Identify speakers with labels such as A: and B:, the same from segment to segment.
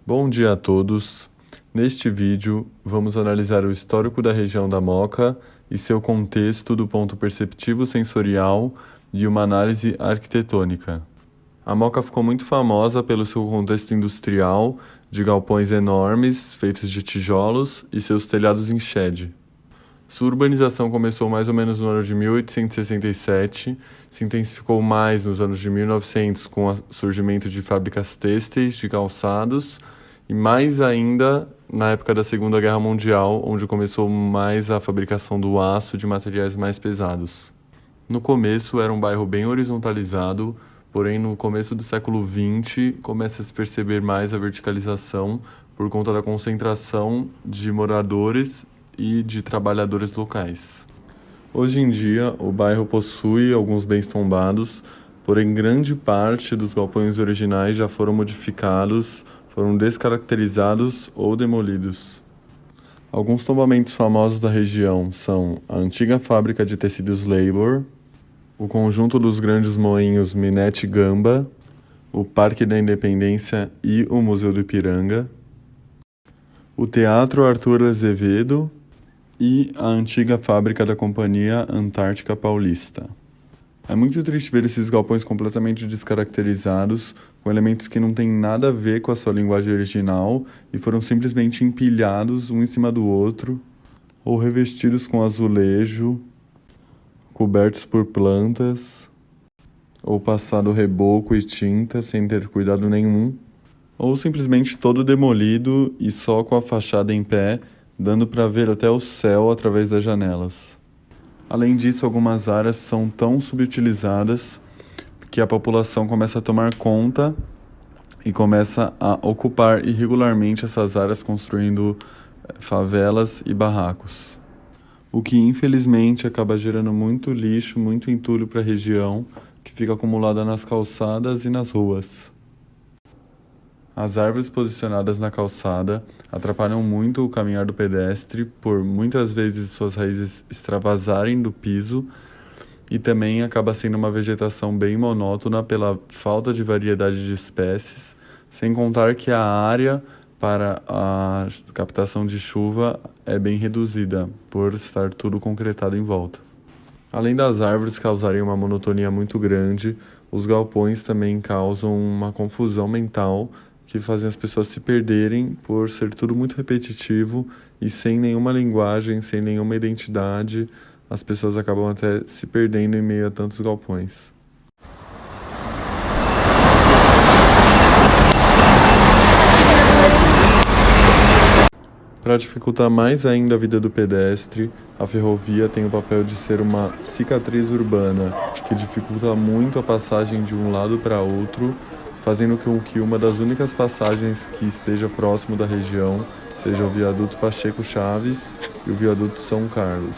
A: Bom dia a todos. Neste vídeo, vamos analisar o histórico da região da Moca e seu contexto do ponto perceptivo sensorial de uma análise arquitetônica. A Moca ficou muito famosa pelo seu contexto industrial, de galpões enormes, feitos de tijolos, e seus telhados em shed. Sua urbanização começou mais ou menos no ano de 1867, se intensificou mais nos anos de 1900 com o surgimento de fábricas têxteis, de calçados, e mais ainda na época da Segunda Guerra Mundial, onde começou mais a fabricação do aço e de materiais mais pesados. No começo era um bairro bem horizontalizado, porém no começo do século XX começa a se perceber mais a verticalização por conta da concentração de moradores e de trabalhadores locais. Hoje em dia, o bairro possui alguns bens tombados, porém grande parte dos galpões originais já foram modificados, foram descaracterizados ou demolidos. Alguns tombamentos famosos da região são a antiga fábrica de tecidos Labor, o conjunto dos grandes moinhos Minete Gamba, o Parque da Independência e o Museu do Ipiranga, o Teatro Arthur Azevedo e a antiga fábrica da Companhia Antártica Paulista. É muito triste ver esses galpões completamente descaracterizados, com elementos que não têm nada a ver com a sua linguagem original e foram simplesmente empilhados um em cima do outro, ou revestidos com azulejo, cobertos por plantas, ou passado reboco e tinta sem ter cuidado nenhum, ou simplesmente todo demolido e só com a fachada em pé, dando para ver até o céu através das janelas. Além disso, algumas áreas são tão subutilizadas que a população começa a tomar conta e começa a ocupar irregularmente essas áreas, construindo favelas e barracos. O que infelizmente acaba gerando muito lixo, muito entulho para a região, que fica acumulada nas calçadas e nas ruas. As árvores posicionadas na calçada atrapalham muito o caminhar do pedestre por muitas vezes suas raízes extravasarem do piso e também acaba sendo uma vegetação bem monótona pela falta de variedade de espécies, sem contar que a área para a captação de chuva é bem reduzida por estar tudo concretado em volta. Além das árvores causarem uma monotonia muito grande, os galpões também causam uma confusão mental que fazem as pessoas se perderem por ser tudo muito repetitivo e sem nenhuma linguagem, sem nenhuma identidade, as pessoas acabam até se perdendo em meio a tantos galpões. Para dificultar mais ainda a vida do pedestre, a ferrovia tem o papel de ser uma cicatriz urbana que dificulta muito a passagem de um lado para outro, fazendo com que uma das únicas passagens que esteja próximo da região seja o viaduto Pacheco Chaves e o viaduto São Carlos.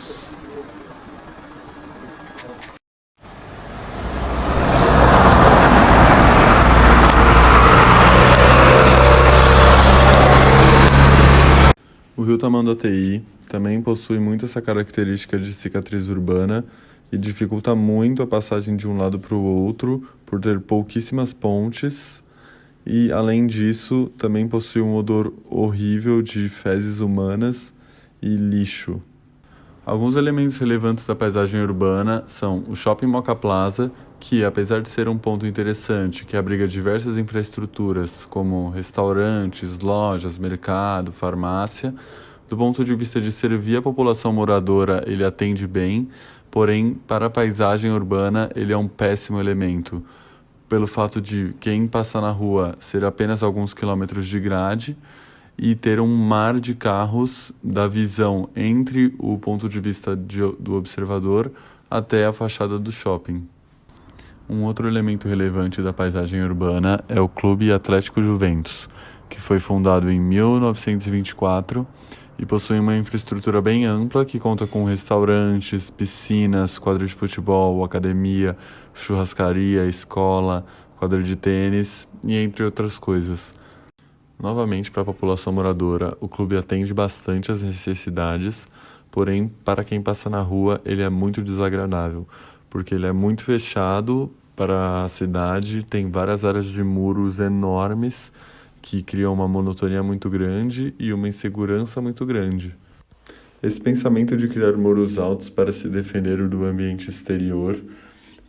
A: O rio Tamanduateí também possui muito essa característica de cicatriz urbana e dificulta muito a passagem de um lado para o outro por ter pouquíssimas pontes e, além disso, também possui um odor horrível de fezes humanas e lixo. Alguns elementos relevantes da paisagem urbana são o Shopping Moca Plaza, que, apesar de ser um ponto interessante, que abriga diversas infraestruturas, como restaurantes, lojas, mercado, farmácia, do ponto de vista de servir a população moradora, ele atende bem, porém, para a paisagem urbana, ele é um péssimo elemento, pelo fato de quem passa na rua ser apenas alguns quilômetros de grade e ter um mar de carros da visão entre o ponto de vista do observador até a fachada do shopping. Um outro elemento relevante da paisagem urbana é o Clube Atlético Juventus, que foi fundado em 1924 e possui uma infraestrutura bem ampla que conta com restaurantes, piscinas, quadra de futebol, academia, churrascaria, escola, quadra de tênis e entre outras coisas. Novamente, para a população moradora, o clube atende bastante às necessidades, porém, para quem passa na rua, ele é muito desagradável, porque ele é muito fechado para a cidade, tem várias áreas de muros enormes que criam uma monotonia muito grande e uma insegurança muito grande. Esse pensamento de criar muros altos para se defender do ambiente exterior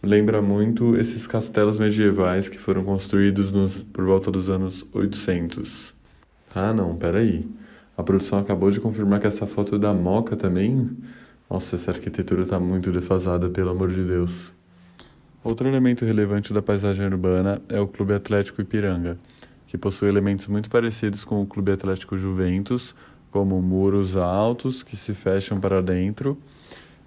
A: lembra muito esses castelos medievais que foram construídos por volta dos anos 800. Ah, não, peraí. A produção acabou de confirmar que essa foto é da Moca também? Nossa, essa arquitetura tá muito defasada, pelo amor de Deus. Outro elemento relevante da paisagem urbana é o Clube Atlético Ipiranga, que possui elementos muito parecidos com o Clube Atlético Juventus, como muros altos que se fecham para dentro,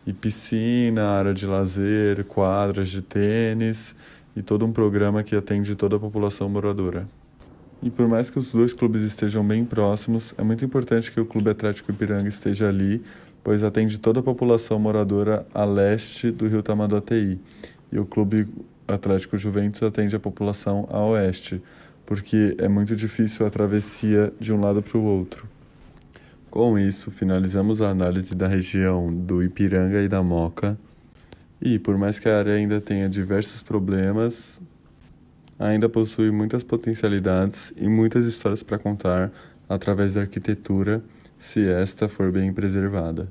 A: e piscina, área de lazer, quadras de tênis e todo um programa que atende toda a população moradora. E por mais que os dois clubes estejam bem próximos, é muito importante que o Clube Atlético Ipiranga esteja ali, pois atende toda a população moradora a leste do Rio Tamanduateí, e o Clube Atlético Juventus atende a população a oeste, porque é muito difícil a travessia de um lado para o outro. Com isso, finalizamos a análise da região do Ipiranga e da Moca, e por mais que a área ainda tenha diversos problemas, ainda possui muitas potencialidades e muitas histórias para contar através da arquitetura, se esta for bem preservada.